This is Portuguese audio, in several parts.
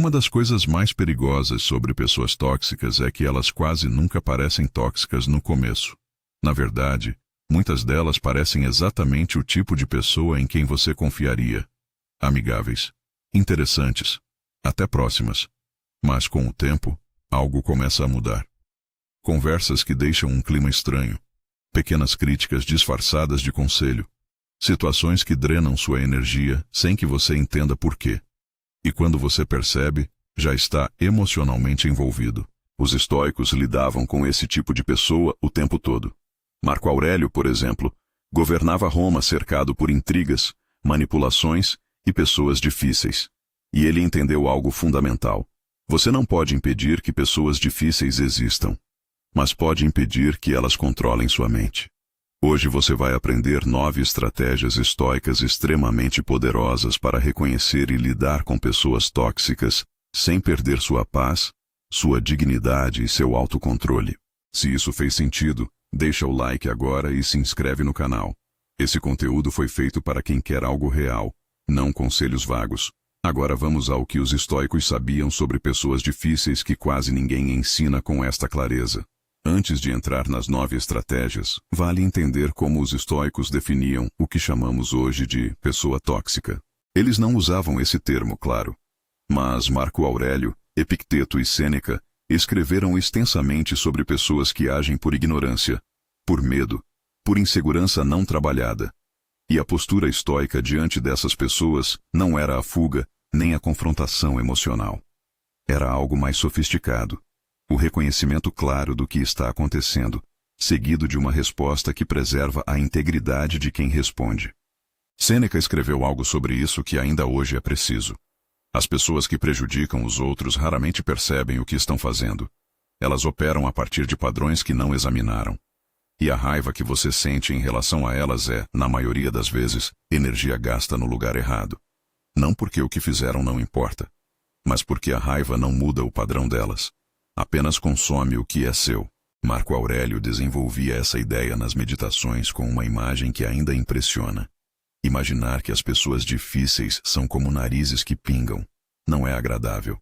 Uma das coisas mais perigosas sobre pessoas tóxicas é que elas quase nunca parecem tóxicas no começo. Na verdade, muitas delas parecem exatamente o tipo de pessoa em quem você confiaria. Amigáveis, interessantes, até próximas. Mas com o tempo, algo começa a mudar. Conversas que deixam um clima estranho. Pequenas críticas disfarçadas de conselho. Situações que drenam sua energia sem que você entenda por quê. E quando você percebe, já está emocionalmente envolvido. Os estoicos lidavam com esse tipo de pessoa o tempo todo. Marco Aurélio, por exemplo, governava Roma cercado por intrigas, manipulações e pessoas difíceis. E ele entendeu algo fundamental. Você não pode impedir que pessoas difíceis existam, mas pode impedir que elas controlem sua mente. Hoje você vai aprender 9 estratégias estoicas extremamente poderosas para reconhecer e lidar com pessoas tóxicas, sem perder sua paz, sua dignidade e seu autocontrole. Se isso fez sentido, deixa o like agora e se inscreve no canal. Esse conteúdo foi feito para quem quer algo real, não conselhos vagos. Agora vamos ao que os estoicos sabiam sobre pessoas difíceis que quase ninguém ensina com esta clareza. Antes de entrar nas 9 estratégias, vale entender como os estoicos definiam o que chamamos hoje de pessoa tóxica. Eles não usavam esse termo, claro. Mas Marco Aurélio, Epicteto e Sêneca escreveram extensamente sobre pessoas que agem por ignorância, por medo, por insegurança não trabalhada. E a postura estoica diante dessas pessoas não era a fuga, nem a confrontação emocional. Era algo mais sofisticado. O reconhecimento claro do que está acontecendo, seguido de uma resposta que preserva a integridade de quem responde. Sêneca escreveu algo sobre isso que ainda hoje é preciso. As pessoas que prejudicam os outros raramente percebem o que estão fazendo. Elas operam a partir de padrões que não examinaram. E a raiva que você sente em relação a elas é, na maioria das vezes, energia gasta no lugar errado. Não porque o que fizeram não importa, mas porque a raiva não muda o padrão delas. Apenas consome o que é seu. Marco Aurélio desenvolvia essa ideia nas meditações com uma imagem que ainda impressiona. Imaginar que as pessoas difíceis são como narizes que pingam. Não é agradável.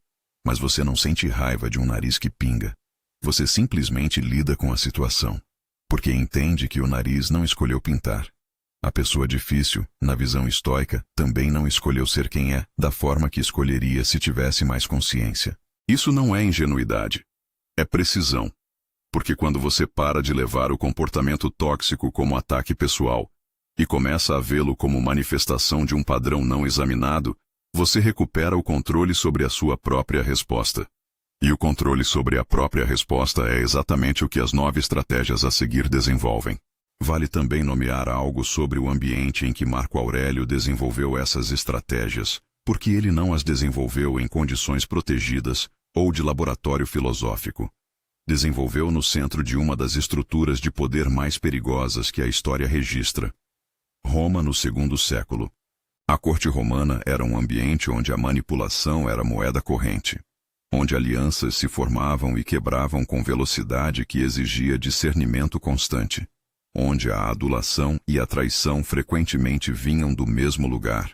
Mas você não sente raiva de um nariz que pinga. Você simplesmente lida com a situação. Porque entende que o nariz não escolheu pintar. A pessoa difícil, na visão estoica, também não escolheu ser quem é, da forma que escolheria se tivesse mais consciência. Isso não é ingenuidade. É precisão. Porque quando você para de levar o comportamento tóxico como ataque pessoal e começa a vê-lo como manifestação de um padrão não examinado, você recupera o controle sobre a sua própria resposta. E o controle sobre a própria resposta é exatamente o que as 9 estratégias a seguir desenvolvem. Vale também nomear algo sobre o ambiente em que Marco Aurélio desenvolveu essas estratégias, porque ele não as desenvolveu em condições protegidas ou de laboratório filosófico. Desenvolveu no centro de uma das estruturas de poder mais perigosas que a história registra. Roma no 2º século. A corte romana era um ambiente onde a manipulação era moeda corrente, onde alianças se formavam e quebravam com velocidade que exigia discernimento constante, onde a adulação e a traição frequentemente vinham do mesmo lugar,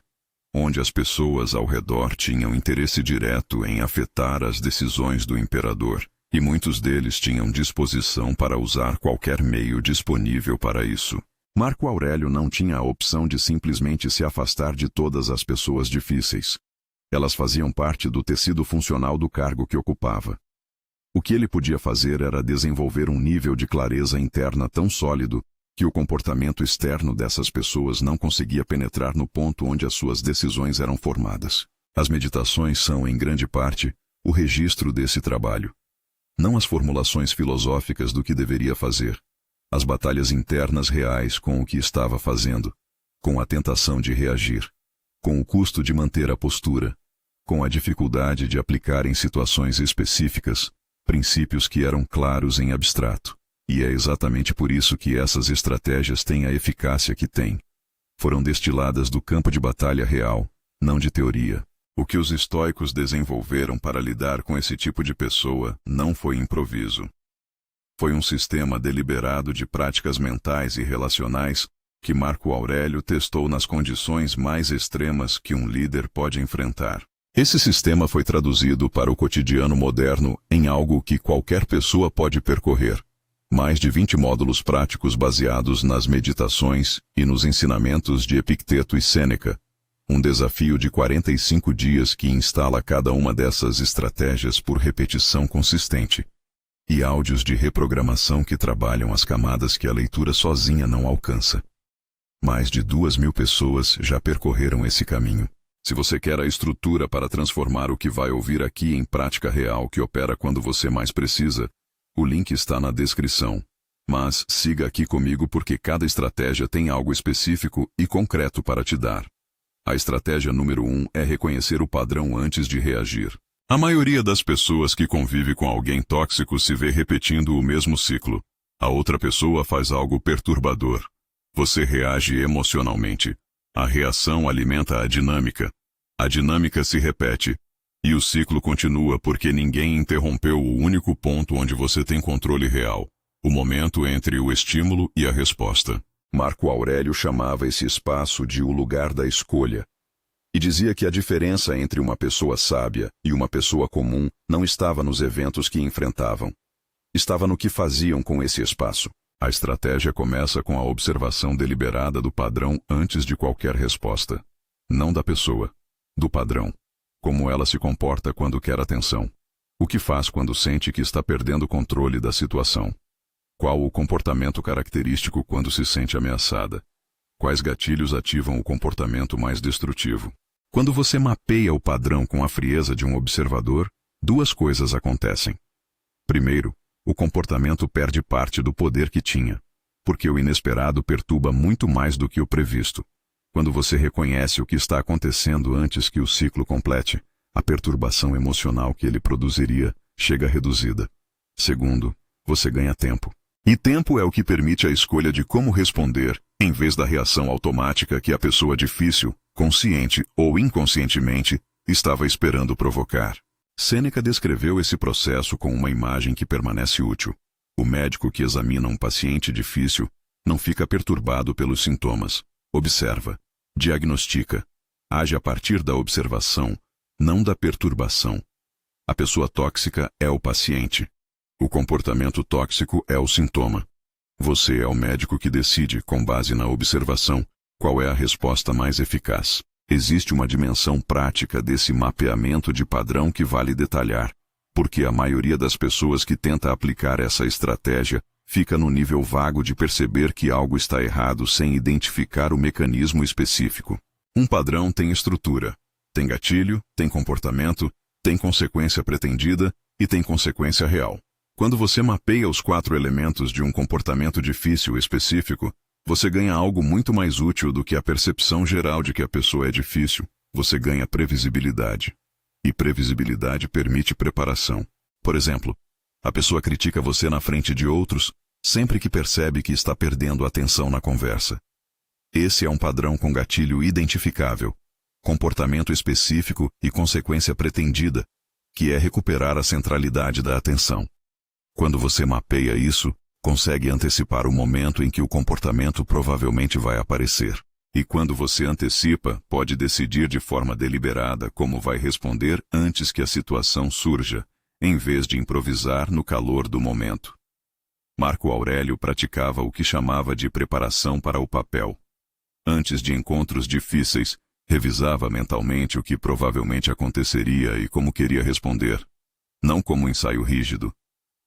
onde as pessoas ao redor tinham interesse direto em afetar as decisões do imperador, e muitos deles tinham disposição para usar qualquer meio disponível para isso. Marco Aurélio não tinha a opção de simplesmente se afastar de todas as pessoas difíceis. Elas faziam parte do tecido funcional do cargo que ocupava. O que ele podia fazer era desenvolver um nível de clareza interna tão sólido que o comportamento externo dessas pessoas não conseguia penetrar no ponto onde as suas decisões eram formadas. As meditações são, em grande parte, o registro desse trabalho. Não as formulações filosóficas do que deveria fazer. As batalhas internas reais com o que estava fazendo, com a tentação de reagir, com o custo de manter a postura, com a dificuldade de aplicar em situações específicas princípios que eram claros em abstrato. E é exatamente por isso que essas estratégias têm a eficácia que têm. Foram destiladas do campo de batalha real, não de teoria. O que os estoicos desenvolveram para lidar com esse tipo de pessoa não foi improviso. Foi um sistema deliberado de práticas mentais e relacionais que Marco Aurélio testou nas condições mais extremas que um líder pode enfrentar. Esse sistema foi traduzido para o cotidiano moderno em algo que qualquer pessoa pode percorrer. Mais de 20 módulos práticos baseados nas meditações e nos ensinamentos de Epicteto e Sêneca. Um desafio de 45 dias que instala cada uma dessas estratégias por repetição consistente. E áudios de reprogramação que trabalham as camadas que a leitura sozinha não alcança. Mais de 2.000 pessoas já percorreram esse caminho. Se você quer a estrutura para transformar o que vai ouvir aqui em prática real que opera quando você mais precisa, o link está na descrição. Mas siga aqui comigo porque cada estratégia tem algo específico e concreto para te dar. A estratégia número 1 é reconhecer o padrão antes de reagir. A maioria das pessoas que convive com alguém tóxico se vê repetindo o mesmo ciclo. A outra pessoa faz algo perturbador. Você reage emocionalmente. A reação alimenta a dinâmica. A dinâmica se repete. E o ciclo continua porque ninguém interrompeu o único ponto onde você tem controle real. O momento entre o estímulo e a resposta. Marco Aurélio chamava esse espaço de o lugar da escolha. E dizia que a diferença entre uma pessoa sábia e uma pessoa comum não estava nos eventos que enfrentavam. Estava no que faziam com esse espaço. A estratégia começa com a observação deliberada do padrão antes de qualquer resposta. Não da pessoa, do padrão. Como ela se comporta quando quer atenção. O que faz quando sente que está perdendo o controle da situação. Qual o comportamento característico quando se sente ameaçada. Quais gatilhos ativam o comportamento mais destrutivo. Quando você mapeia o padrão com a frieza de um observador, duas coisas acontecem. Primeiro, o comportamento perde parte do poder que tinha, porque o inesperado perturba muito mais do que o previsto. Quando você reconhece o que está acontecendo antes que o ciclo complete, a perturbação emocional que ele produziria chega reduzida. Segundo, você ganha tempo. E tempo é o que permite a escolha de como responder, em vez da reação automática que a pessoa difícil, consciente ou inconscientemente, estava esperando provocar. Sêneca descreveu esse processo com uma imagem que permanece útil. O médico que examina um paciente difícil não fica perturbado pelos sintomas. Observa, diagnostica, age a partir da observação, não da perturbação. A pessoa tóxica é o paciente. O comportamento tóxico é o sintoma. Você é o médico que decide, com base na observação, qual é a resposta mais eficaz. Existe uma dimensão prática desse mapeamento de padrão que vale detalhar, porque a maioria das pessoas que tenta aplicar essa estratégia fica no nível vago de perceber que algo está errado sem identificar o mecanismo específico. Um padrão tem estrutura, tem gatilho, tem comportamento, tem consequência pretendida e tem consequência real. Quando você mapeia os 4 elementos de um comportamento difícil específico, você ganha algo muito mais útil do que a percepção geral de que a pessoa é difícil. Você ganha previsibilidade. E previsibilidade permite preparação. Por exemplo, a pessoa critica você na frente de outros, sempre que percebe que está perdendo atenção na conversa. Esse é um padrão com gatilho identificável, comportamento específico e consequência pretendida, que é recuperar a centralidade da atenção. Quando você mapeia isso, consegue antecipar o momento em que o comportamento provavelmente vai aparecer. E quando você antecipa, pode decidir de forma deliberada como vai responder antes que a situação surja, em vez de improvisar no calor do momento. Marco Aurélio praticava o que chamava de preparação para o papel. Antes de encontros difíceis, revisava mentalmente o que provavelmente aconteceria e como queria responder. Não como ensaio rígido,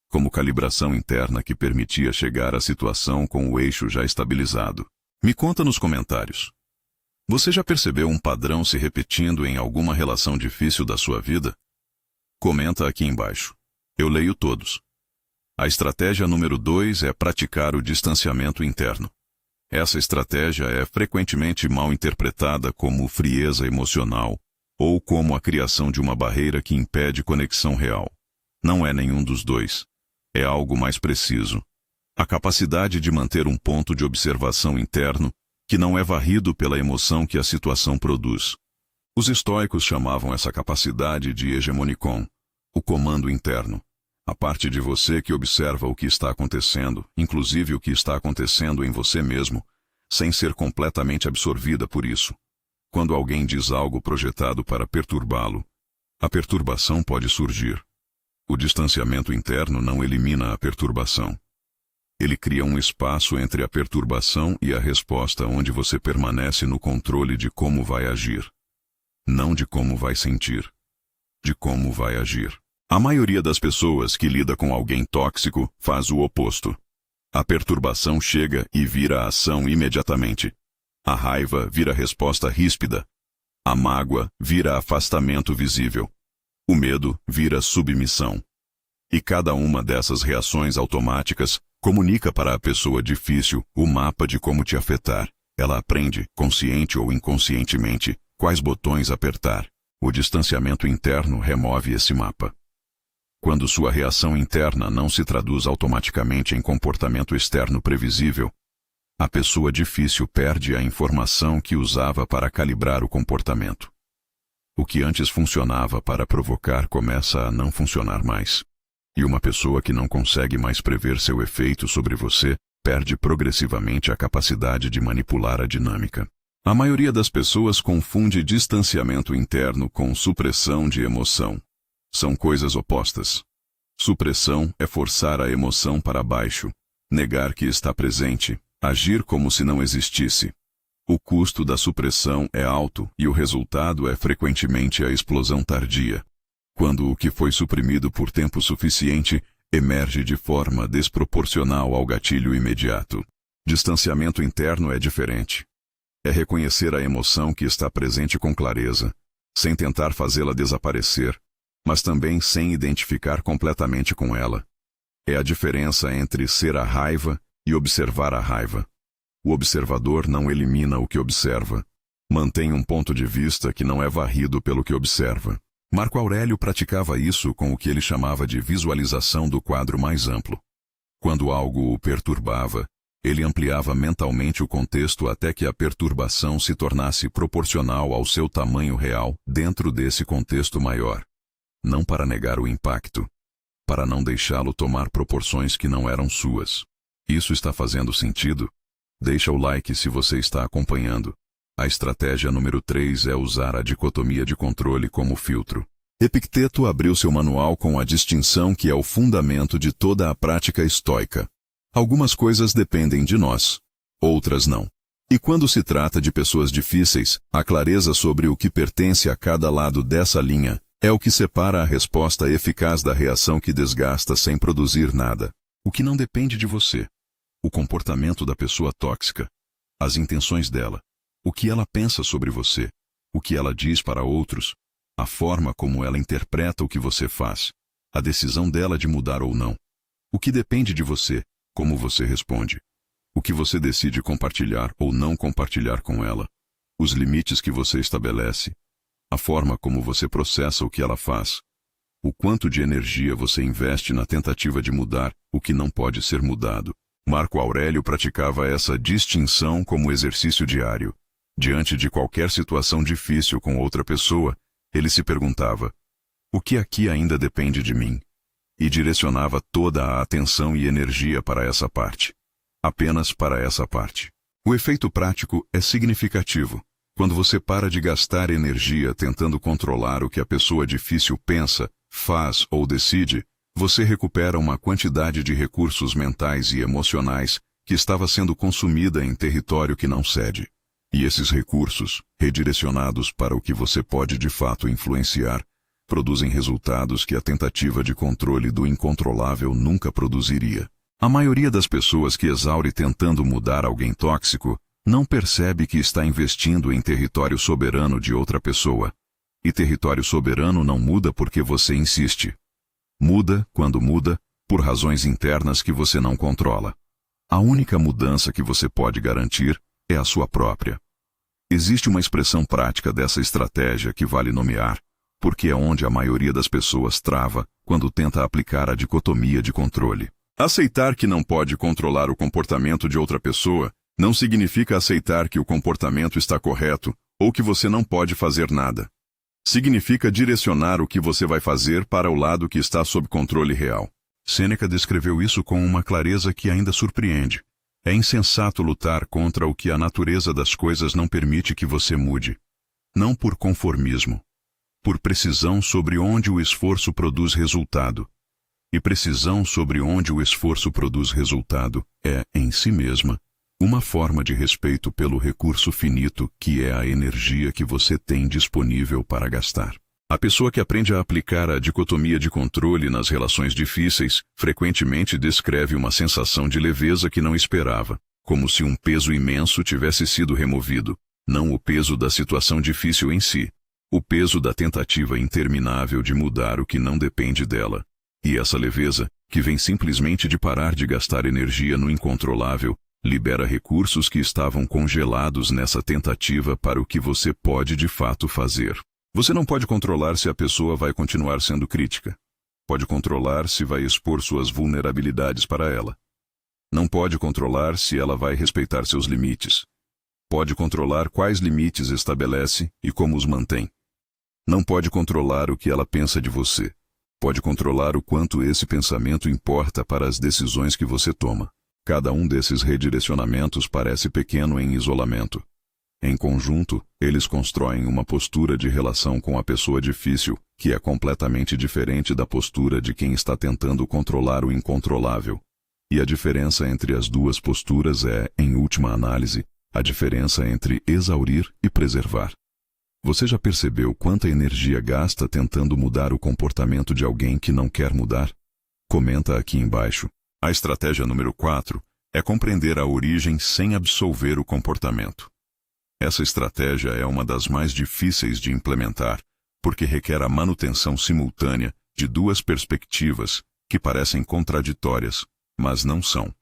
como calibração interna que permitia chegar à situação com o eixo já estabilizado. Me conta nos comentários. Você já percebeu um padrão se repetindo em alguma relação difícil da sua vida? Comenta aqui embaixo. Eu leio todos. A estratégia número 2 é praticar o distanciamento interno. Essa estratégia é frequentemente mal interpretada como frieza emocional ou como a criação de uma barreira que impede conexão real. Não é nenhum dos dois. É algo mais preciso. A capacidade de manter um ponto de observação interno que não é varrido pela emoção que a situação produz. Os estoicos chamavam essa capacidade de hegemonikon, o comando interno. A parte de você que observa o que está acontecendo, inclusive o que está acontecendo em você mesmo, sem ser completamente absorvida por isso. Quando alguém diz algo projetado para perturbá-lo, A perturbação pode surgir. O distanciamento interno não elimina a perturbação. Ele cria um espaço entre a perturbação e a resposta onde você permanece no controle de como vai agir. Não de como vai sentir. De como vai agir. A maioria das pessoas que lida com alguém tóxico faz o oposto. A perturbação chega e vira a ação imediatamente. A raiva vira resposta ríspida. A mágoa vira afastamento visível. O medo vira submissão. E cada uma dessas reações automáticas comunica para a pessoa difícil o mapa de como te afetar. Ela aprende, consciente ou inconscientemente, quais botões apertar. O distanciamento interno remove esse mapa. Quando sua reação interna não se traduz automaticamente em comportamento externo previsível, a pessoa difícil perde a informação que usava para calibrar o comportamento. O que antes funcionava para provocar começa a não funcionar mais. E uma pessoa que não consegue mais prever seu efeito sobre você perde progressivamente a capacidade de manipular a dinâmica. A maioria das pessoas confunde distanciamento interno com supressão de emoção. São coisas opostas. Supressão é forçar a emoção para baixo, negar que está presente, agir como se não existisse. O custo da supressão é alto e o resultado é frequentemente a explosão tardia, quando o que foi suprimido por tempo suficiente emerge de forma desproporcional ao gatilho imediato. Distanciamento interno é diferente. É reconhecer a emoção que está presente com clareza, sem tentar fazê-la desaparecer, mas também sem identificar completamente com ela. É a diferença entre ser a raiva e observar a raiva. O observador não elimina o que observa. Mantém um ponto de vista que não é varrido pelo que observa. Marco Aurélio praticava isso com o que ele chamava de visualização do quadro mais amplo. Quando algo o perturbava, ele ampliava mentalmente o contexto até que a perturbação se tornasse proporcional ao seu tamanho real dentro desse contexto maior. Não para negar o impacto, para não deixá-lo tomar proporções que não eram suas. Isso está fazendo sentido? Deixa o like se você está acompanhando. A estratégia número 3 é usar a dicotomia de controle como filtro. Epicteto abriu seu manual com a distinção que é o fundamento de toda a prática estoica. Algumas coisas dependem de nós, outras não. E quando se trata de pessoas difíceis, a clareza sobre o que pertence a cada lado dessa linha é o que separa a resposta eficaz da reação que desgasta sem produzir nada. O que não depende de você. O comportamento da pessoa tóxica. As intenções dela. O que ela pensa sobre você. O que ela diz para outros. A forma como ela interpreta o que você faz. A decisão dela de mudar ou não. O que depende de você. Como você responde. O que você decide compartilhar ou não compartilhar com ela. Os limites que você estabelece. A forma como você processa o que ela faz. O quanto de energia você investe na tentativa de mudar o que não pode ser mudado. Marco Aurélio praticava essa distinção como exercício diário. Diante de qualquer situação difícil com outra pessoa, ele se perguntava: o que aqui ainda depende de mim? E direcionava toda a atenção e energia para essa parte. Apenas para essa parte. O efeito prático é significativo. Quando você para de gastar energia tentando controlar o que a pessoa difícil pensa, faz ou decide, você recupera uma quantidade de recursos mentais e emocionais que estava sendo consumida em território que não cede. E esses recursos, redirecionados para o que você pode de fato influenciar, produzem resultados que a tentativa de controle do incontrolável nunca produziria. A maioria das pessoas que exaure tentando mudar alguém tóxico não percebe que está investindo em território soberano de outra pessoa. E território soberano não muda porque você insiste. Muda, quando muda, por razões internas que você não controla. A única mudança que você pode garantir é a sua própria. Existe uma expressão prática dessa estratégia que vale nomear, porque é onde a maioria das pessoas trava quando tenta aplicar a dicotomia de controle. Aceitar que não pode controlar o comportamento de outra pessoa não significa aceitar que o comportamento está correto ou que você não pode fazer nada. Significa direcionar o que você vai fazer para o lado que está sob controle real. Sêneca descreveu isso com uma clareza que ainda surpreende. É insensato lutar contra o que a natureza das coisas não permite que você mude. Não por conformismo. por precisão sobre onde o esforço produz resultado. E precisão sobre onde o esforço produz resultado é, em si mesma, uma forma de respeito pelo recurso finito que é a energia que você tem disponível para gastar. A pessoa que aprende a aplicar a dicotomia de controle nas relações difíceis frequentemente descreve uma sensação de leveza que não esperava, como se um peso imenso tivesse sido removido, não o peso da situação difícil em si, o peso da tentativa interminável de mudar o que não depende dela. E essa leveza, que vem simplesmente de parar de gastar energia no incontrolável, libera recursos que estavam congelados nessa tentativa para o que você pode de fato fazer. Você não pode controlar se a pessoa vai continuar sendo crítica. Pode controlar se vai expor suas vulnerabilidades para ela. Não pode controlar se ela vai respeitar seus limites. Pode controlar quais limites estabelece e como os mantém. Não pode controlar o que ela pensa de você. Pode controlar o quanto esse pensamento importa para as decisões que você toma. Cada um desses redirecionamentos parece pequeno em isolamento. Em conjunto, eles constroem uma postura de relação com a pessoa difícil, que é completamente diferente da postura de quem está tentando controlar o incontrolável. E a diferença entre as duas posturas é, em última análise, a diferença entre exaurir e preservar. Você já percebeu quanta energia gasta tentando mudar o comportamento de alguém que não quer mudar? Comenta aqui embaixo. A estratégia número 4 é compreender a origem sem absolver o comportamento. Essa estratégia é uma das mais difíceis de implementar, porque requer a manutenção simultânea de duas perspectivas que parecem contraditórias, mas não são.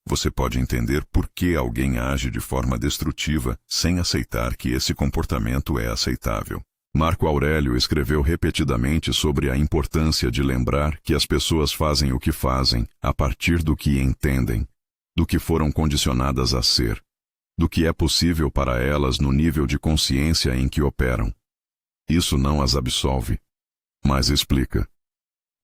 Você pode entender por que alguém age de forma destrutiva sem aceitar que esse comportamento é aceitável. Marco Aurélio escreveu repetidamente sobre a importância de lembrar que as pessoas fazem o que fazem a partir do que entendem, do que foram condicionadas a ser, do que é possível para elas no nível de consciência em que operam. Isso não as absolve, mas explica.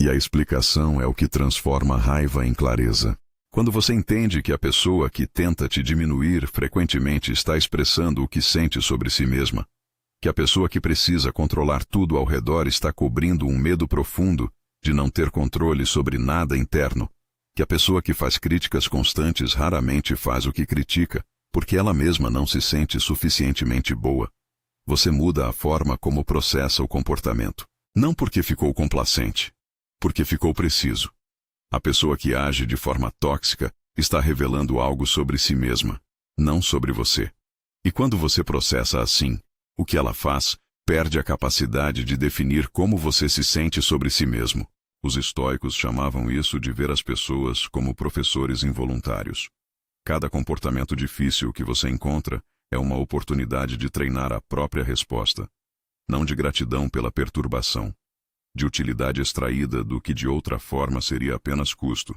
E a explicação é o que transforma a raiva em clareza. Quando você entende que a pessoa que tenta te diminuir frequentemente está expressando o que sente sobre si mesma, que a pessoa que precisa controlar tudo ao redor está cobrindo um medo profundo de não ter controle sobre nada interno, que a pessoa que faz críticas constantes raramente faz o que critica, porque ela mesma não se sente suficientemente boa, você muda a forma como processa o comportamento. Não porque ficou complacente, porque ficou preciso. A pessoa que age de forma tóxica está revelando algo sobre si mesma, não sobre você. E quando você processa assim, o que ela faz perde a capacidade de definir como você se sente sobre si mesmo. Os estoicos chamavam isso de ver as pessoas como professores involuntários. Cada comportamento difícil que você encontra é uma oportunidade de treinar a própria resposta, não de gratidão pela perturbação, de utilidade extraída do que de outra forma seria apenas custo.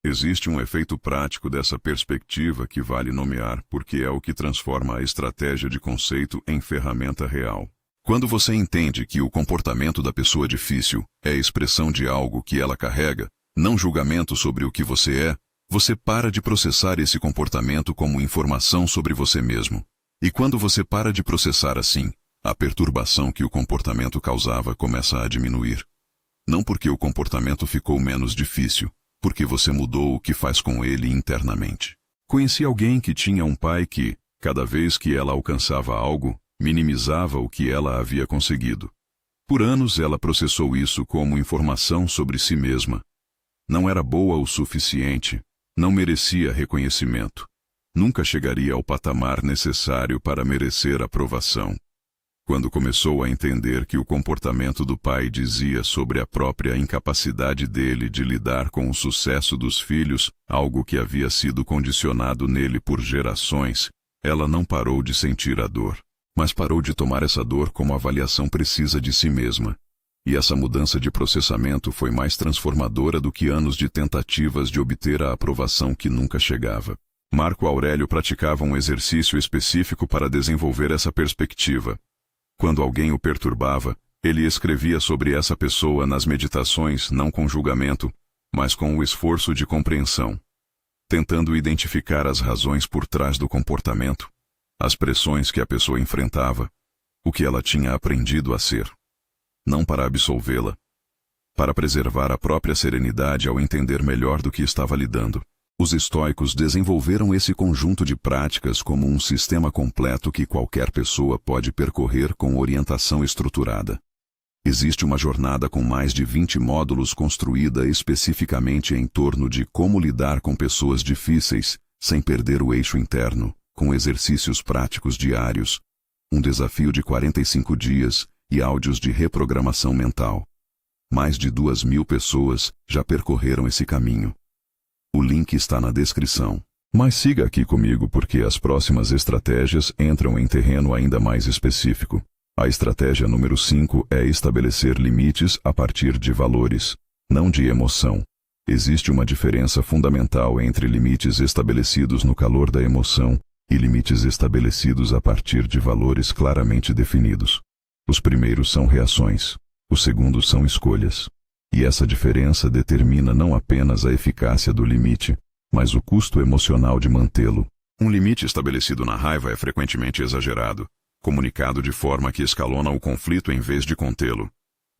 Existe um efeito prático dessa perspectiva que vale nomear porque é o que transforma a estratégia de conceito em ferramenta real. Quando você entende que o comportamento da pessoa difícil é expressão de algo que ela carrega, não julgamento sobre o que você é, você para de processar esse comportamento como informação sobre você mesmo. E quando você para de processar assim, a perturbação que o comportamento causava começa a diminuir. Não porque o comportamento ficou menos difícil, porque você mudou o que faz com ele internamente. Conheci alguém que tinha um pai que, cada vez que ela alcançava algo, minimizava o que ela havia conseguido. Por anos ela processou isso como informação sobre si mesma. Não era boa o suficiente, não merecia reconhecimento. Nunca chegaria ao patamar necessário para merecer aprovação. Quando começou a entender que o comportamento do pai dizia sobre a própria incapacidade dele de lidar com o sucesso dos filhos, algo que havia sido condicionado nele por gerações, ela não parou de sentir a dor, mas parou de tomar essa dor como avaliação precisa de si mesma. E essa mudança de processamento foi mais transformadora do que anos de tentativas de obter a aprovação que nunca chegava. Marco Aurélio praticava um exercício específico para desenvolver essa perspectiva. Quando alguém o perturbava, ele escrevia sobre essa pessoa nas meditações não com julgamento, mas com o esforço de compreensão, tentando identificar as razões por trás do comportamento, as pressões que a pessoa enfrentava, o que ela tinha aprendido a ser. não para absolvê-la, para preservar a própria serenidade ao entender melhor do que estava lidando. Os estoicos desenvolveram esse conjunto de práticas como um sistema completo que qualquer pessoa pode percorrer com orientação estruturada. Existe uma jornada com mais de 20 módulos construída especificamente em torno de como lidar com pessoas difíceis, sem perder o eixo interno, com exercícios práticos diários, um desafio de 45 dias e áudios de reprogramação mental. Mais de 2.000 pessoas já percorreram esse caminho. O link está na descrição. Mas siga aqui comigo porque as próximas estratégias entram em terreno ainda mais específico. A estratégia número 5 é estabelecer limites a partir de valores, não de emoção. Existe uma diferença fundamental entre limites estabelecidos no calor da emoção e limites estabelecidos a partir de valores claramente definidos. Os primeiros são reações, os segundos são escolhas. E essa diferença determina não apenas a eficácia do limite, mas o custo emocional de mantê-lo. Um limite estabelecido na raiva é frequentemente exagerado, comunicado de forma que escalona o conflito em vez de contê-lo,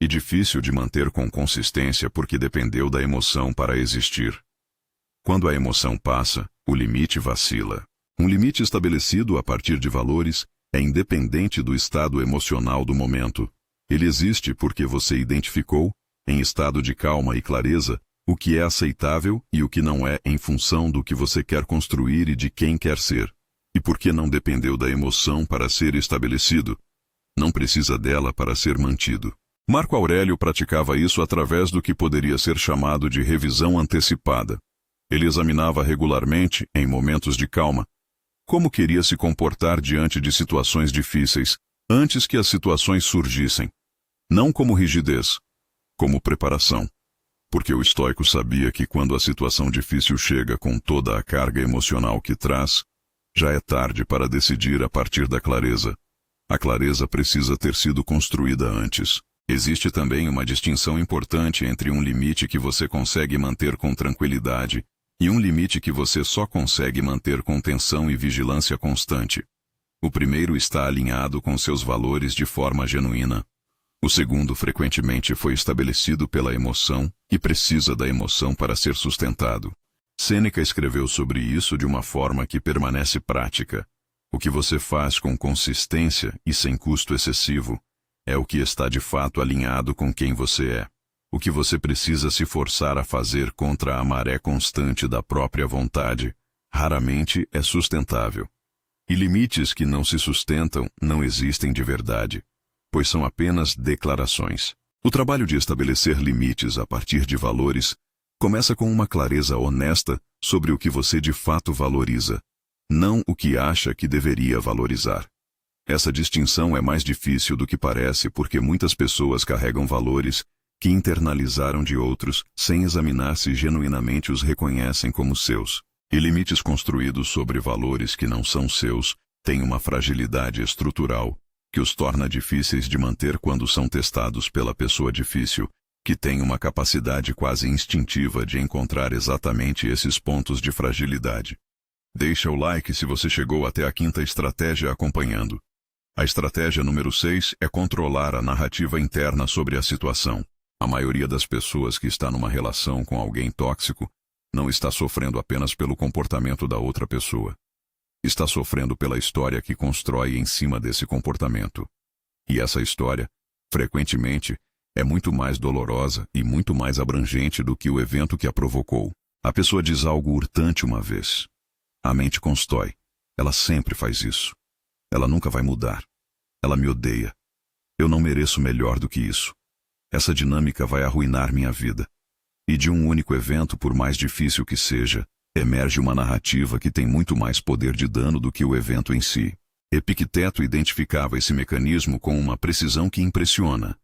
e difícil de manter com consistência porque dependeu da emoção para existir. Quando a emoção passa, o limite vacila. Um limite estabelecido a partir de valores é independente do estado emocional do momento. Ele existe porque você identificou, em estado de calma e clareza, o que é aceitável e o que não é em função do que você quer construir e de quem quer ser. E porque não dependeu da emoção para ser estabelecido, não precisa dela para ser mantido. Marco Aurélio praticava isso através do que poderia ser chamado de revisão antecipada. Ele examinava regularmente, em momentos de calma, como queria se comportar diante de situações difíceis, antes que as situações surgissem. Não como rigidez, como preparação. Porque o estoico sabia que quando a situação difícil chega com toda a carga emocional que traz, já é tarde para decidir a partir da clareza. A clareza precisa ter sido construída antes. Existe também uma distinção importante entre um limite que você consegue manter com tranquilidade e um limite que você só consegue manter com tensão e vigilância constante. O primeiro está alinhado com seus valores de forma genuína. O segundo frequentemente foi estabelecido pela emoção e precisa da emoção para ser sustentado. Sêneca escreveu sobre isso de uma forma que permanece prática. O que você faz com consistência e sem custo excessivo é o que está de fato alinhado com quem você é. O que você precisa se forçar a fazer contra a maré constante da própria vontade raramente é sustentável. E limites que não se sustentam não existem de verdade, pois são apenas declarações. O trabalho de estabelecer limites a partir de valores começa com uma clareza honesta sobre o que você de fato valoriza, não o que acha que deveria valorizar. Essa distinção é mais difícil do que parece porque muitas pessoas carregam valores que internalizaram de outros sem examinar se genuinamente os reconhecem como seus. E limites construídos sobre valores que não são seus têm uma fragilidade estrutural que os torna difíceis de manter quando são testados pela pessoa difícil, que tem uma capacidade quase instintiva de encontrar exatamente esses pontos de fragilidade. Deixa o like se você chegou até a quinta estratégia acompanhando. A estratégia número 6 é controlar a narrativa interna sobre a situação. A maioria das pessoas que está numa relação com alguém tóxico não está sofrendo apenas pelo comportamento da outra pessoa. Está sofrendo pela história que constrói em cima desse comportamento. E essa história, frequentemente, é muito mais dolorosa e muito mais abrangente do que o evento que a provocou. A pessoa diz algo urtante uma vez. A mente constrói. Ela sempre faz isso. Ela nunca vai mudar. Ela me odeia. Eu não mereço melhor do que isso. Essa dinâmica vai arruinar minha vida. E de um único evento, por mais difícil que seja, emerge uma narrativa que tem muito mais poder de dano do que o evento em si. Epicteto identificava esse mecanismo com uma precisão que impressiona.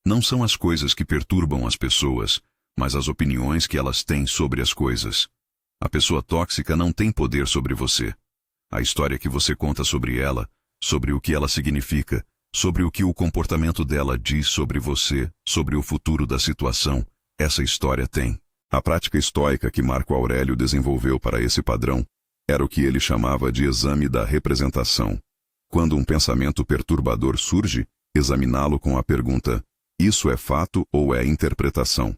Não são as coisas que perturbam as pessoas, mas as opiniões que elas têm sobre as coisas. A pessoa tóxica não tem poder sobre você. A história que você conta sobre ela, sobre o que ela significa, sobre o que o comportamento dela diz sobre você, sobre o futuro da situação, essa história tem. A prática estoica que Marco Aurélio desenvolveu para esse padrão era o que ele chamava de exame da representação. Quando um pensamento perturbador surge, examiná-lo com a pergunta: Isso é fato ou é interpretação?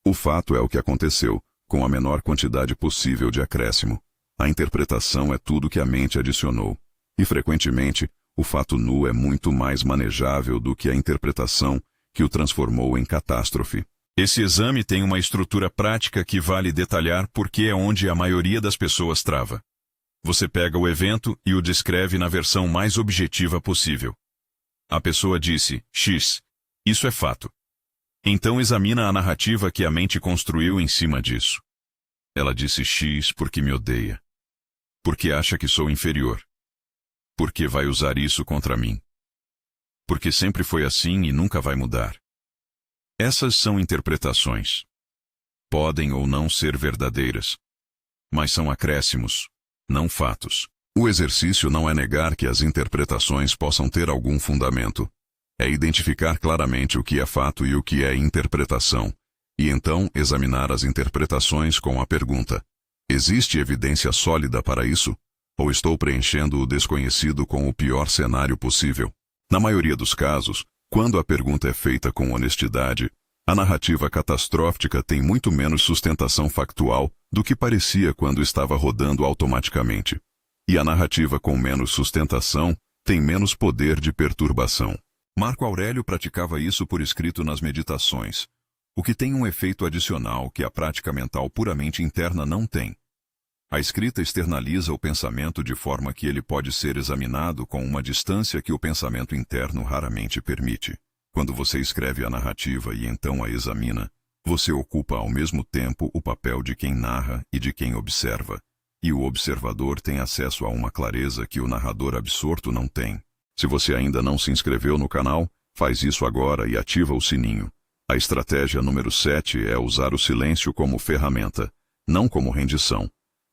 O fato é o que aconteceu, com a menor quantidade possível de acréscimo. A interpretação é tudo que a mente adicionou. E, frequentemente, o fato nu é muito mais manejável do que a interpretação que o transformou em catástrofe. Esse exame tem uma estrutura prática que vale detalhar porque é onde a maioria das pessoas trava. Você pega o evento e o descreve na versão mais objetiva possível. A pessoa disse, X, isso é fato. Então examina a narrativa que a mente construiu em cima disso. Ela disse X porque me odeia. Porque acha que sou inferior. Porque vai usar isso contra mim. Porque sempre foi assim e nunca vai mudar. Essas são interpretações. Podem ou não ser verdadeiras. Mas são acréscimos, não fatos. O exercício não é negar que as interpretações possam ter algum fundamento. É identificar claramente o que é fato e o que é interpretação, e então examinar as interpretações com a pergunta: existe evidência sólida para isso? Ou estou preenchendo o desconhecido com o pior cenário possível? Na maioria dos casos, quando a pergunta é feita com honestidade, a narrativa catastrófica tem muito menos sustentação factual do que parecia quando estava rodando automaticamente. E a narrativa com menos sustentação tem menos poder de perturbação. Marco Aurélio praticava isso por escrito nas meditações, o que tem um efeito adicional que a prática mental puramente interna não tem. A escrita externaliza o pensamento de forma que ele pode ser examinado com uma distância que o pensamento interno raramente permite. Quando você escreve a narrativa e então a examina, você ocupa ao mesmo tempo o papel de quem narra e de quem observa, e o observador tem acesso a uma clareza que o narrador absorto não tem. Se você ainda não se inscreveu no canal, faz isso agora e ativa o sininho. A estratégia número 7 é usar o silêncio como ferramenta, não como rendição.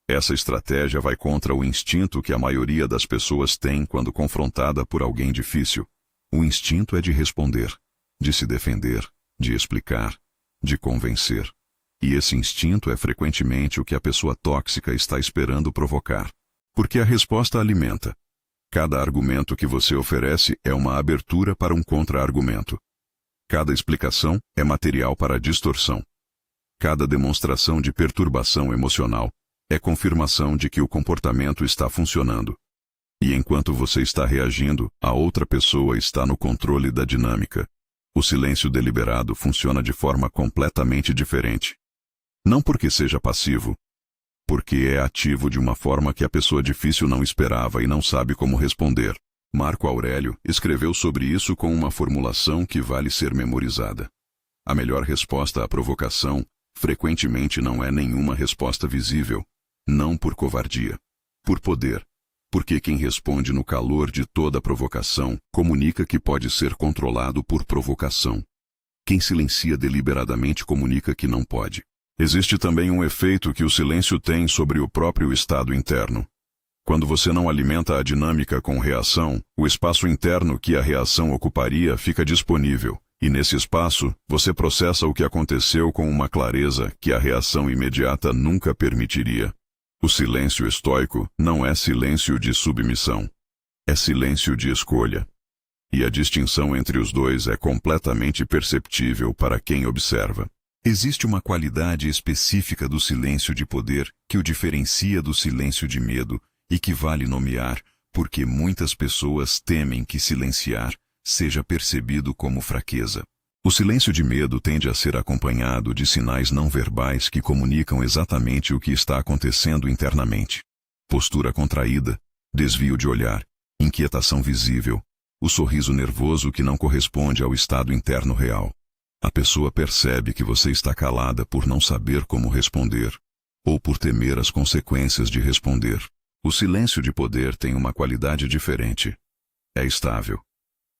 Essa estratégia vai contra o instinto que a maioria das pessoas tem quando confrontada por alguém difícil. O instinto é de responder, de se defender, de explicar, de convencer. E esse instinto é frequentemente o que a pessoa tóxica está esperando provocar. Porque a resposta alimenta. Cada argumento que você oferece é uma abertura para um contra-argumento. Cada explicação é material para distorção. Cada demonstração de perturbação emocional é confirmação de que o comportamento está funcionando. E enquanto você está reagindo, a outra pessoa está no controle da dinâmica. O silêncio deliberado funciona de forma completamente diferente. Não porque seja passivo, porque é ativo de uma forma que a pessoa difícil não esperava e não sabe como responder. Marco Aurélio escreveu sobre isso com uma formulação que vale ser memorizada. A melhor resposta à provocação frequentemente não é nenhuma resposta visível, não por covardia, por poder, porque quem responde no calor de toda provocação comunica que pode ser controlado por provocação. Quem silencia deliberadamente comunica que não pode. Existe também um efeito que o silêncio tem sobre o próprio estado interno. Quando você não alimenta a dinâmica com reação, o espaço interno que a reação ocuparia fica disponível, e nesse espaço, você processa o que aconteceu com uma clareza que a reação imediata nunca permitiria. O silêncio estoico não é silêncio de submissão. É silêncio de escolha. E a distinção entre os dois é completamente perceptível para quem observa. Existe uma qualidade específica do silêncio de poder que o diferencia do silêncio de medo e que vale nomear porque muitas pessoas temem que silenciar seja percebido como fraqueza. O silêncio de medo tende a ser acompanhado de sinais não verbais que comunicam exatamente o que está acontecendo internamente. Postura contraída, desvio de olhar, inquietação visível, o sorriso nervoso que não corresponde ao estado interno real. A pessoa percebe que você está calada por não saber como responder, ou por temer as consequências de responder. O silêncio de poder tem uma qualidade diferente. É estável.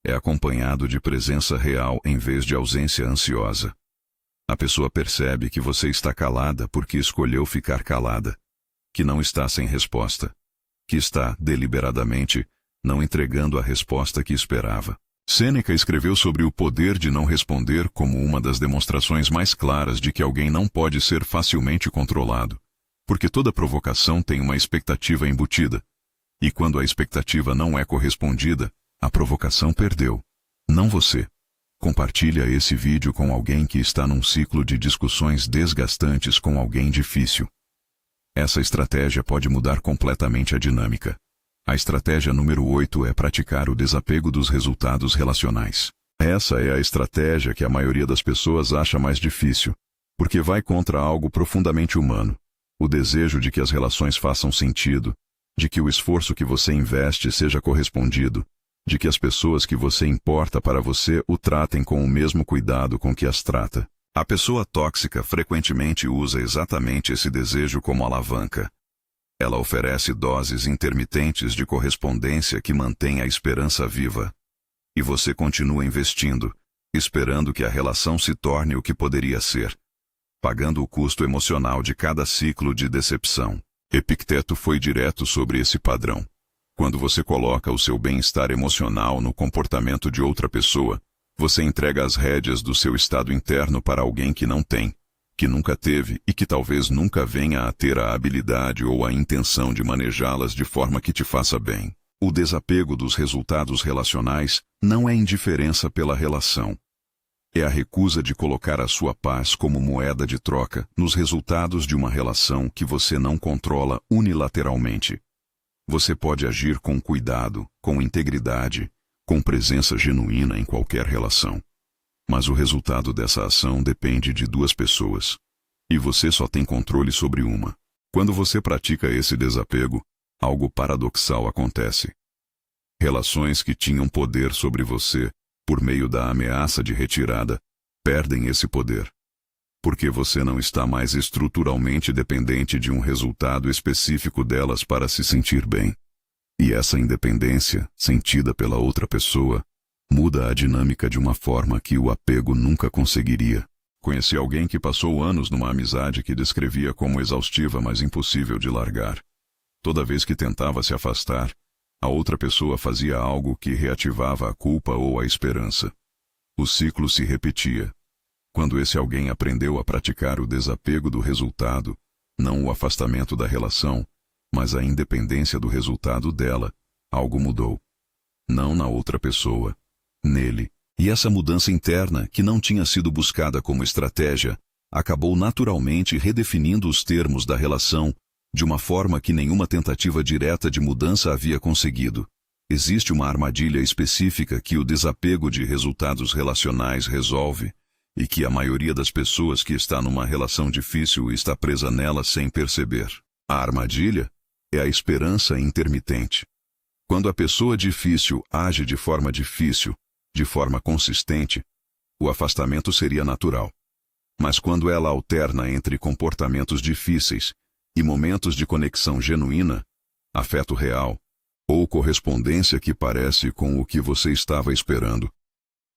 É acompanhado de presença real em vez de ausência ansiosa. A pessoa percebe que você está calada porque escolheu ficar calada, que não está sem resposta, que está, deliberadamente, não entregando a resposta que esperava. Sêneca escreveu sobre o poder de não responder como uma das demonstrações mais claras de que alguém não pode ser facilmente controlado, porque toda provocação tem uma expectativa embutida, e quando a expectativa não é correspondida, a provocação perdeu, não você. Compartilha esse vídeo com alguém que está num ciclo de discussões desgastantes com alguém difícil. Essa estratégia pode mudar completamente a dinâmica. A estratégia número 8 é praticar o desapego dos resultados relacionais. Essa é a estratégia que a maioria das pessoas acha mais difícil, porque vai contra algo profundamente humano. O desejo de que as relações façam sentido, de que o esforço que você investe seja correspondido, de que as pessoas que você importa para você o tratem com o mesmo cuidado com que as trata. A pessoa tóxica frequentemente usa exatamente esse desejo como alavanca. Ela oferece doses intermitentes de correspondência que mantêm a esperança viva. E você continua investindo, esperando que a relação se torne o que poderia ser, pagando o custo emocional de cada ciclo de decepção. Epicteto foi direto sobre esse padrão. Quando você coloca o seu bem-estar emocional no comportamento de outra pessoa, você entrega as rédeas do seu estado interno para alguém que não tem, que nunca teve e que talvez nunca venha a ter a habilidade ou a intenção de manejá-las de forma que te faça bem. O desapego dos resultados relacionais não é indiferença pela relação. É a recusa de colocar a sua paz como moeda de troca nos resultados de uma relação que você não controla unilateralmente. Você pode agir com cuidado, com integridade, com presença genuína em qualquer relação. Mas o resultado dessa ação depende de duas pessoas. E você só tem controle sobre uma. Quando você pratica esse desapego, algo paradoxal acontece. Relações que tinham poder sobre você, por meio da ameaça de retirada, perdem esse poder. Porque você não está mais estruturalmente dependente de um resultado específico delas para se sentir bem. E essa independência, sentida pela outra pessoa, muda a dinâmica de uma forma que o apego nunca conseguiria. Conheci alguém que passou anos numa amizade que descrevia como exaustiva, mas impossível de largar. Toda vez que tentava se afastar, a outra pessoa fazia algo que reativava a culpa ou a esperança. O ciclo se repetia. Quando esse alguém aprendeu a praticar o desapego do resultado, não o afastamento da relação, mas a independência do resultado dela, algo mudou. Não na outra pessoa, nele. E essa mudança interna, que não tinha sido buscada como estratégia, acabou naturalmente redefinindo os termos da relação de uma forma que nenhuma tentativa direta de mudança havia conseguido. Existe uma armadilha específica que o desapego de resultados relacionais resolve, e que a maioria das pessoas que está numa relação difícil está presa nela sem perceber. A armadilha é a esperança intermitente. Quando a pessoa difícil age de forma consistente, o afastamento seria natural. Mas quando ela alterna entre comportamentos difíceis e momentos de conexão genuína, afeto real, ou correspondência que parece com o que você estava esperando,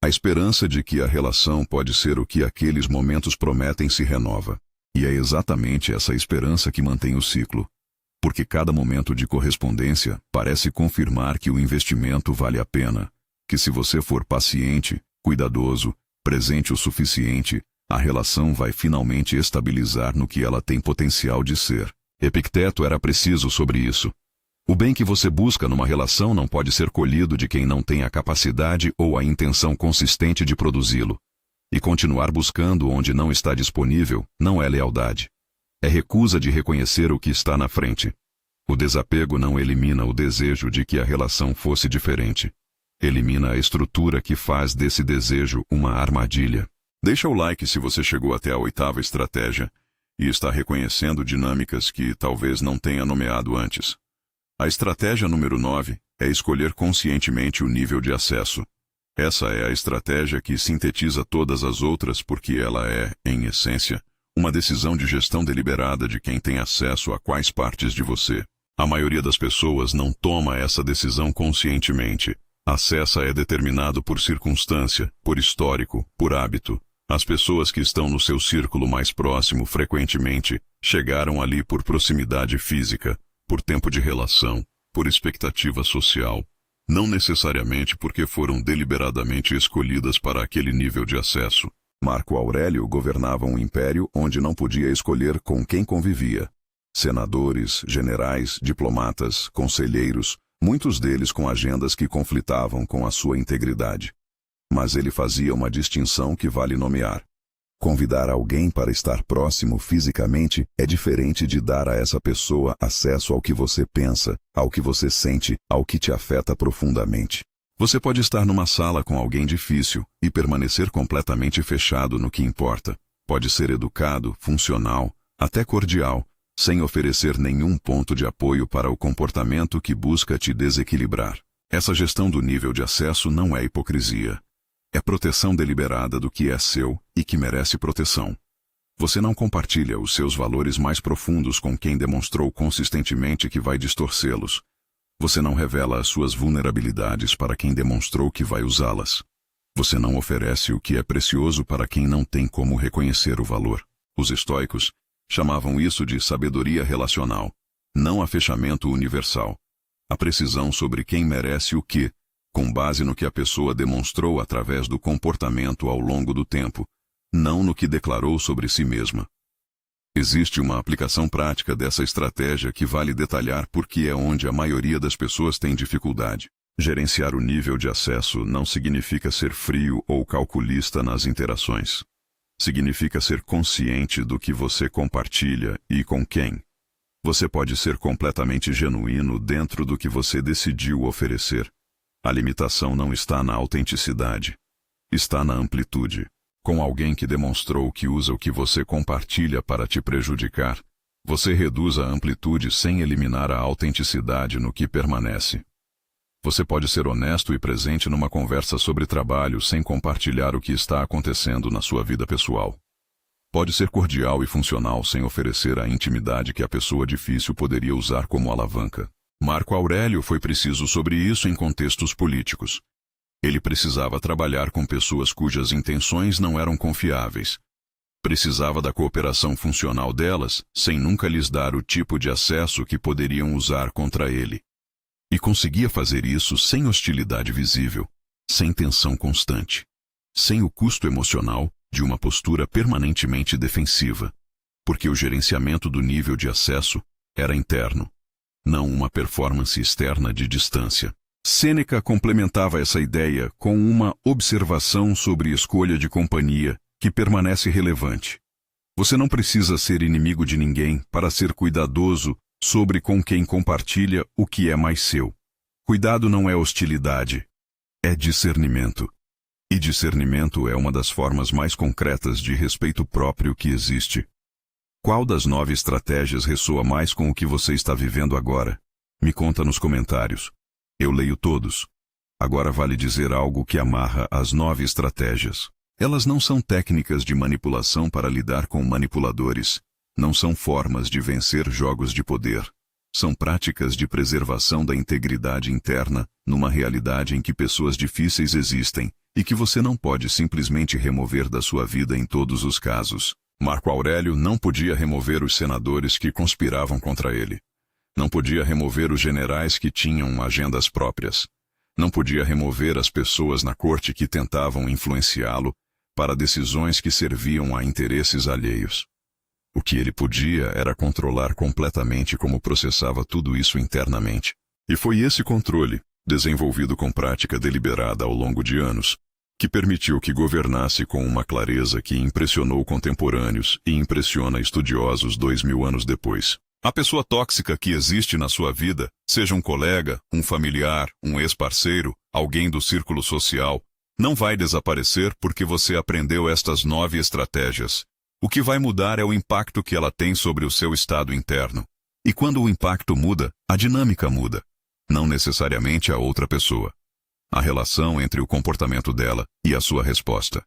a esperança de que a relação pode ser o que aqueles momentos prometem se renova. E é exatamente essa esperança que mantém o ciclo. Porque cada momento de correspondência parece confirmar que o investimento vale a pena, que se você for paciente, cuidadoso, presente o suficiente, a relação vai finalmente estabilizar no que ela tem potencial de ser. Epicteto era preciso sobre isso. O bem que você busca numa relação não pode ser colhido de quem não tem a capacidade ou a intenção consistente de produzi-lo. E continuar buscando onde não está disponível não é lealdade. É recusa de reconhecer o que está na frente. O desapego não elimina o desejo de que a relação fosse diferente. Elimina a estrutura que faz desse desejo uma armadilha. Deixa o like se você chegou até a 8ª estratégia e está reconhecendo dinâmicas que talvez não tenha nomeado antes. A estratégia número 9 é escolher conscientemente o nível de acesso. Essa é a estratégia que sintetiza todas as outras porque ela é, em essência, uma decisão de gestão deliberada de quem tem acesso a quais partes de você. A maioria das pessoas não toma essa decisão conscientemente. Acesso é determinado por circunstância, por histórico, por hábito. As pessoas que estão no seu círculo mais próximo frequentemente chegaram ali por proximidade física, por tempo de relação, por expectativa social, não necessariamente porque foram deliberadamente escolhidas para aquele nível de acesso. Marco Aurélio governava um império onde não podia escolher com quem convivia. Senadores, generais, diplomatas, conselheiros, muitos deles com agendas que conflitavam com a sua integridade. Mas ele fazia uma distinção que vale nomear. Convidar alguém para estar próximo fisicamente é diferente de dar a essa pessoa acesso ao que você pensa, ao que você sente, ao que te afeta profundamente. Você pode estar numa sala com alguém difícil e permanecer completamente fechado no que importa. Pode ser educado, funcional, até cordial, sem oferecer nenhum ponto de apoio para o comportamento que busca te desequilibrar. Essa gestão do nível de acesso não é hipocrisia. É proteção deliberada do que é seu e que merece proteção. Você não compartilha os seus valores mais profundos com quem demonstrou consistentemente que vai distorcê-los. Você não revela as suas vulnerabilidades para quem demonstrou que vai usá-las. Você não oferece o que é precioso para quem não tem como reconhecer o valor. Os estoicos chamavam isso de sabedoria relacional, não a fechamento universal. A precisão sobre quem merece o que, com base no que a pessoa demonstrou através do comportamento ao longo do tempo, não no que declarou sobre si mesma. Existe uma aplicação prática dessa estratégia que vale detalhar porque é onde a maioria das pessoas tem dificuldade. Gerenciar o nível de acesso não significa ser frio ou calculista nas interações. Significa ser consciente do que você compartilha e com quem. Você pode ser completamente genuíno dentro do que você decidiu oferecer. A limitação não está na autenticidade. Está na amplitude. Com alguém que demonstrou que usa o que você compartilha para te prejudicar, você reduz a amplitude sem eliminar a autenticidade no que permanece. Você pode ser honesto e presente numa conversa sobre trabalho sem compartilhar o que está acontecendo na sua vida pessoal. Pode ser cordial e funcional sem oferecer a intimidade que a pessoa difícil poderia usar como alavanca. Marco Aurélio foi preciso sobre isso em contextos políticos. Ele precisava trabalhar com pessoas cujas intenções não eram confiáveis. Precisava da cooperação funcional delas, sem nunca lhes dar o tipo de acesso que poderiam usar contra ele. E conseguia fazer isso sem hostilidade visível, sem tensão constante, sem o custo emocional de uma postura permanentemente defensiva, porque o gerenciamento do nível de acesso era interno, não uma performance externa de distância. Sêneca complementava essa ideia com uma observação sobre escolha de companhia que permanece relevante. Você não precisa ser inimigo de ninguém para ser cuidadoso sobre com quem compartilha o que é mais seu. Cuidado não é hostilidade, é discernimento. E discernimento é uma das formas mais concretas de respeito próprio que existe. Qual das 9 estratégias ressoa mais com o que você está vivendo agora? Me conta nos comentários. Eu leio todos. Agora vale dizer algo que amarra as 9 estratégias. Elas não são técnicas de manipulação para lidar com manipuladores. Não são formas de vencer jogos de poder. São práticas de preservação da integridade interna numa realidade em que pessoas difíceis existem e que você não pode simplesmente remover da sua vida em todos os casos. Marco Aurélio não podia remover os senadores que conspiravam contra ele. Não podia remover os generais que tinham agendas próprias. Não podia remover as pessoas na corte que tentavam influenciá-lo para decisões que serviam a interesses alheios. O que ele podia era controlar completamente como processava tudo isso internamente. E foi esse controle, desenvolvido com prática deliberada ao longo de anos, que permitiu que governasse com uma clareza que impressionou contemporâneos e impressiona estudiosos 2000 anos depois. A pessoa tóxica que existe na sua vida, seja um colega, um familiar, um ex-parceiro, alguém do círculo social, não vai desaparecer porque você aprendeu estas 9 estratégias. O que vai mudar é o impacto que ela tem sobre o seu estado interno. E quando o impacto muda, a dinâmica muda. Não necessariamente a outra pessoa. A relação entre o comportamento dela e a sua resposta.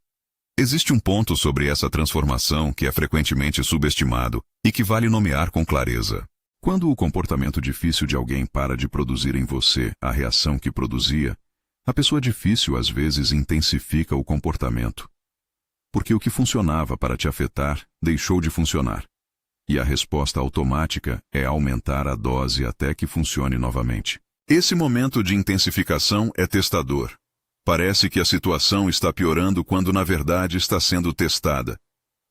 Existe um ponto sobre essa transformação que é frequentemente subestimado e que vale nomear com clareza. Quando o comportamento difícil de alguém para de produzir em você a reação que produzia, a pessoa difícil às vezes intensifica o comportamento. Porque o que funcionava para te afetar deixou de funcionar. E a resposta automática é aumentar a dose até que funcione novamente. Esse momento de intensificação é testador. Parece que a situação está piorando quando na verdade está sendo testada.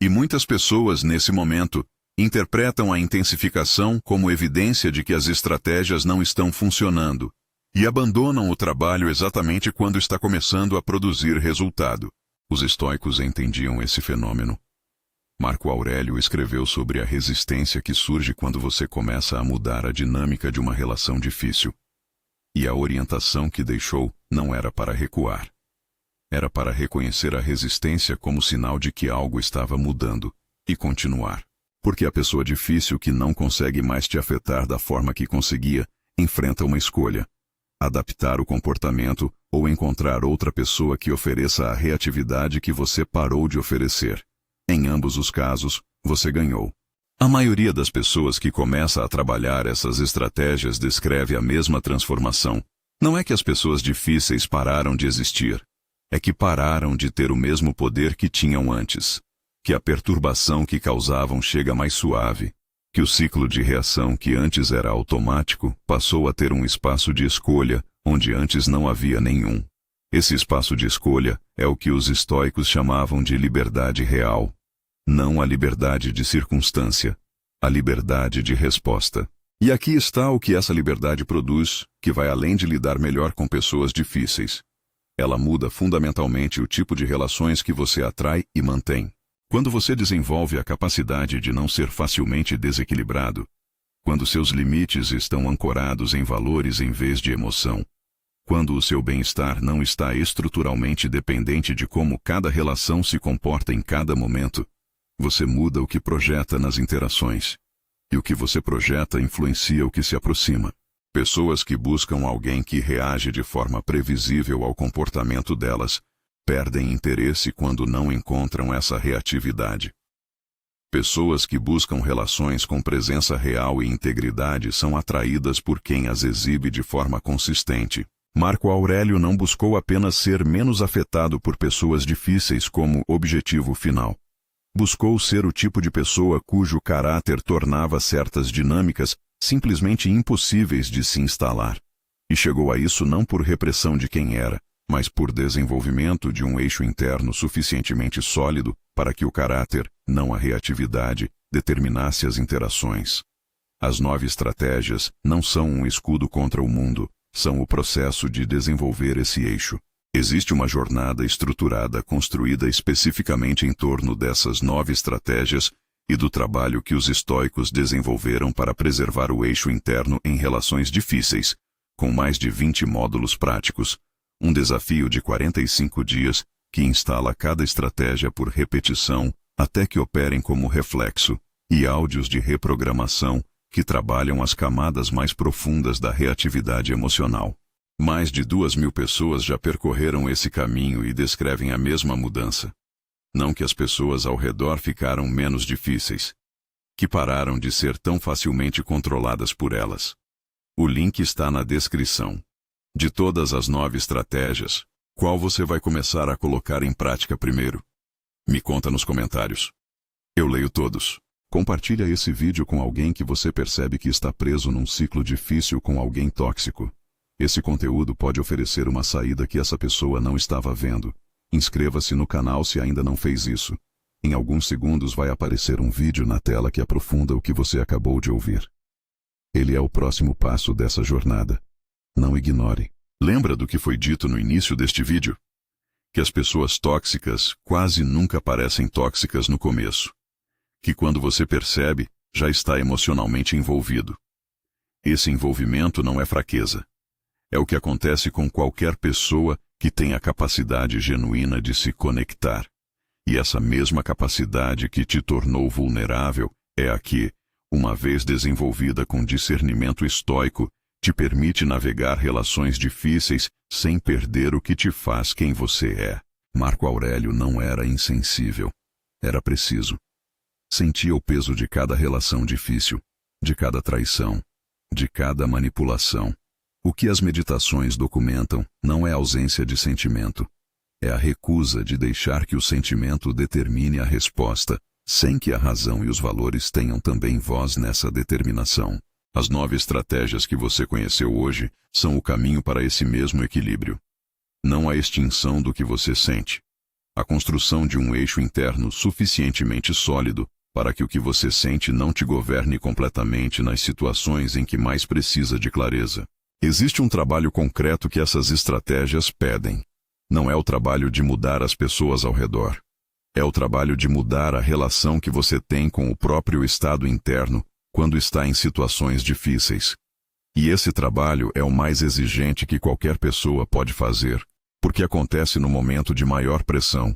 E muitas pessoas, nesse momento, interpretam a intensificação como evidência de que as estratégias não estão funcionando, e abandonam o trabalho exatamente quando está começando a produzir resultado. Os estoicos entendiam esse fenômeno. Marco Aurélio escreveu sobre a resistência que surge quando você começa a mudar a dinâmica de uma relação difícil. E a orientação que deixou não era para recuar. Era para reconhecer a resistência como sinal de que algo estava mudando e continuar. Porque a pessoa difícil que não consegue mais te afetar da forma que conseguia, enfrenta uma escolha: adaptar o comportamento ou encontrar outra pessoa que ofereça a reatividade que você parou de oferecer. Em ambos os casos, você ganhou. A maioria das pessoas que começa a trabalhar essas estratégias descreve a mesma transformação. Não é que as pessoas difíceis pararam de existir. É que pararam de ter o mesmo poder que tinham antes. Que a perturbação que causavam chega mais suave. Que o ciclo de reação que antes era automático passou a ter um espaço de escolha, onde antes não havia nenhum. Esse espaço de escolha é o que os estoicos chamavam de liberdade real. Não a liberdade de circunstância, a liberdade de resposta. E aqui está o que essa liberdade produz, que vai além de lidar melhor com pessoas difíceis. Ela muda fundamentalmente o tipo de relações que você atrai e mantém. Quando você desenvolve a capacidade de não ser facilmente desequilibrado, quando seus limites estão ancorados em valores em vez de emoção, quando o seu bem-estar não está estruturalmente dependente de como cada relação se comporta em cada momento, você muda o que projeta nas interações. E o que você projeta influencia o que se aproxima. Pessoas que buscam alguém que reage de forma previsível ao comportamento delas, perdem interesse quando não encontram essa reatividade. Pessoas que buscam relações com presença real e integridade são atraídas por quem as exibe de forma consistente. Marco Aurélio não buscou apenas ser menos afetado por pessoas difíceis como objetivo final. Buscou ser o tipo de pessoa cujo caráter tornava certas dinâmicas simplesmente impossíveis de se instalar. E chegou a isso não por repressão de quem era, mas por desenvolvimento de um eixo interno suficientemente sólido para que o caráter, não a reatividade, determinasse as interações. As 9 estratégias não são um escudo contra o mundo, são o processo de desenvolver esse eixo. Existe uma jornada estruturada construída especificamente em torno dessas 9 estratégias e do trabalho que os estoicos desenvolveram para preservar o eixo interno em relações difíceis, com mais de 20 módulos práticos, um desafio de 45 dias que instala cada estratégia por repetição até que operem como reflexo, e áudios de reprogramação que trabalham as camadas mais profundas da reatividade emocional. Mais de 2.000 pessoas já percorreram esse caminho e descrevem a mesma mudança. Não que as pessoas ao redor ficaram menos difíceis, que pararam de ser tão facilmente controladas por elas. O link está na descrição. De todas as 9 estratégias, qual você vai começar a colocar em prática primeiro? Me conta nos comentários. Eu leio todos. Compartilha esse vídeo com alguém que você percebe que está preso num ciclo difícil com alguém tóxico. Esse conteúdo pode oferecer uma saída que essa pessoa não estava vendo. Inscreva-se no canal se ainda não fez isso. Em alguns segundos vai aparecer um vídeo na tela que aprofunda o que você acabou de ouvir. Ele é o próximo passo dessa jornada. Não ignore. Lembra do que foi dito no início deste vídeo? Que as pessoas tóxicas quase nunca parecem tóxicas no começo. Que quando você percebe, já está emocionalmente envolvido. Esse envolvimento não é fraqueza. É o que acontece com qualquer pessoa que tem a capacidade genuína de se conectar. E essa mesma capacidade que te tornou vulnerável é a que, uma vez desenvolvida com discernimento estoico, te permite navegar relações difíceis sem perder o que te faz quem você é. Marco Aurélio não era insensível. Era preciso. Sentia o peso de cada relação difícil, de cada traição, de cada manipulação. O que as meditações documentam não é ausência de sentimento. É a recusa de deixar que o sentimento determine a resposta, sem que a razão e os valores tenham também voz nessa determinação. As 9 estratégias que você conheceu hoje são o caminho para esse mesmo equilíbrio. Não a extinção do que você sente. A construção de um eixo interno suficientemente sólido para que o que você sente não te governe completamente nas situações em que mais precisa de clareza. Existe um trabalho concreto que essas estratégias pedem. Não é o trabalho de mudar as pessoas ao redor. É o trabalho de mudar a relação que você tem com o próprio estado interno quando está em situações difíceis. E esse trabalho é o mais exigente que qualquer pessoa pode fazer, porque acontece no momento de maior pressão,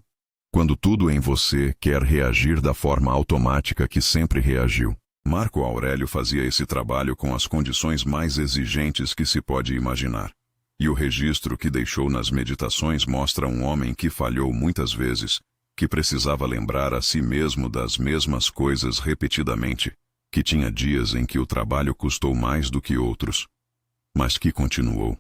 quando tudo em você quer reagir da forma automática que sempre reagiu. Marco Aurélio fazia esse trabalho com as condições mais exigentes que se pode imaginar. E o registro que deixou nas meditações mostra um homem que falhou muitas vezes, que precisava lembrar a si mesmo das mesmas coisas repetidamente, que tinha dias em que o trabalho custou mais do que outros, mas que continuou.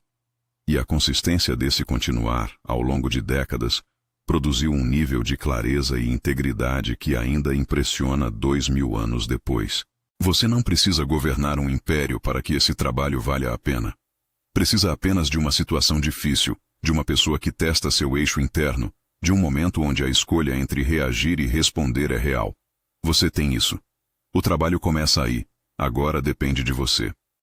E a consistência desse continuar, ao longo de décadas, produziu um nível de clareza e integridade que ainda impressiona 2000 anos depois. Você não precisa governar um império para que esse trabalho valha a pena. Precisa apenas de uma situação difícil, de uma pessoa que testa seu eixo interno, de um momento onde a escolha entre reagir e responder é real. Você tem isso. O trabalho começa aí. Agora depende de você.